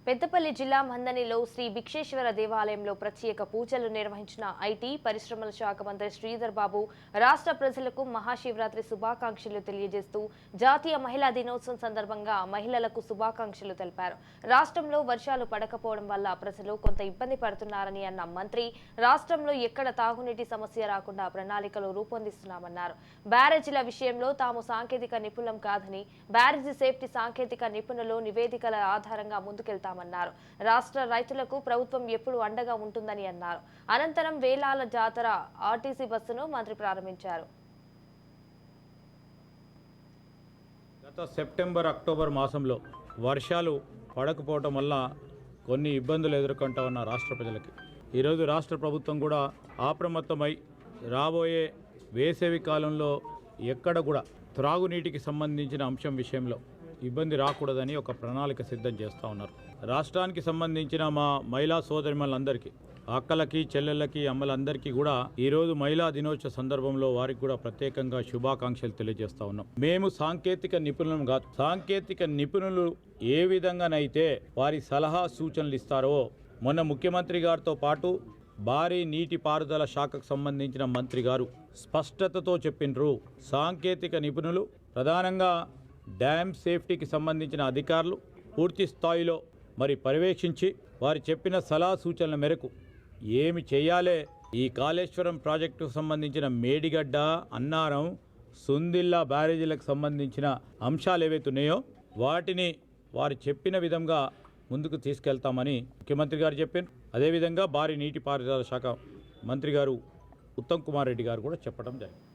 పెద్దపల్లి జిల్లా మందనిలో శ్రీ భిక్షేశ్వర దేవాలయంలో ప్రత్యేక పూజలు నిర్వహించిన ఐటీ పరిశ్రమల శాఖ మంత్రి శ్రీధర్ బాబు రాష్ట్ర ప్రజలకు మహాశివరాత్రి శుభాకాంక్షలు తెలియజేస్తూ జాతీయ మహిళా దినోత్సవం సందర్భంగా మహిళలకు శుభాకాంక్షలు తెలిపారు. రాష్ట్రంలో వర్షాలు పడకపోవడం వల్ల ప్రజలు కొంత ఇబ్బంది పడుతున్నారని అన్న మంత్రి రాష్ట్రంలో ఎక్కడ తాగునీటి సమస్య రాకుండా ప్రణాళికలు రూపొందిస్తున్నామన్నారు. బ్యారేజీల విషయంలో తాము సాంకేతిక నిపుణులం కాదని బ్యారేజీ సేఫ్టీ సాంకేతిక నిపుణులు నివేదికల ఆధారంగా ముందుకెళ్తామన్నారు. రాష్ట్ర రైతులకు ప్రభుత్వం ఎప్పుడు అండగా ఉంటుందని అన్నారు. అనంతరం వేలాల జాతర ఆర్టీసీ బస్సును మంత్రి ప్రారంభించారు. గత సెప్టెంబర్ అక్టోబర్ మాసంలో వర్షాలు పడకపోవటం వల్ల కొన్ని ఇబ్బందులు ఎదుర్కొంటా ఉన్న రాష్ట్ర ప్రజలకి ఈరోజు రాష్ట్ర ప్రభుత్వం కూడా అప్రమత్తమై రాబోయే వేసవి కాలంలో ఎక్కడ కూడా త్రాగునీటికి సంబంధించిన అంశం విషయంలో ఇబ్బంది రాకూడదని ఒక ప్రణాళిక సిద్ధం చేస్తూ ఉన్నారు. రాష్ట్రానికి సంబంధించిన మా మహిళా సోదరిమణులందరికీ, అక్కలకి, చెల్లెళ్ళకి, అమ్మలందరికీ కూడా ఈరోజు మహిళా దినోత్సవ సందర్భంలో వారికి కూడా ప్రత్యేకంగా శుభాకాంక్షలు తెలియజేస్తా ఉన్నాం. మేము సాంకేతిక నిపుణులం కాదు. సాంకేతిక నిపుణులు ఏ విధంగానైతే వారి సలహా సూచనలు ఇస్తారో, మొన్న ముఖ్యమంత్రి గారితో పాటు భారీ నీటిపారుదల శాఖకు సంబంధించిన మంత్రి గారు స్పష్టతతో చెప్పినరు. సాంకేతిక నిపుణులు ప్రధానంగా డ్యామ్ సేఫ్టీకి సంబంధించిన అధికారులు పూర్తి స్థాయిలో పర్యవేక్షించి వారు చెప్పిన సలహా సూచనల మేరకు ఏమి చేయాలే, ఈ కాళేశ్వరం ప్రాజెక్టుకు సంబంధించిన మేడిగడ్డ, అన్నారం, సుందిల్లా బ్యారేజీలకు సంబంధించిన అంశాలు ఏవైతే ఉన్నాయో వాటిని వారు చెప్పిన విధంగా ముందుకు తీసుకెళ్తామని ముఖ్యమంత్రి గారు చెప్పారు. అదేవిధంగా భారీ నీటిపారుదల శాఖ మంత్రి గారు ఉత్తమ్ కుమార్ రెడ్డి గారు కూడా చెప్పడం జరిగింది.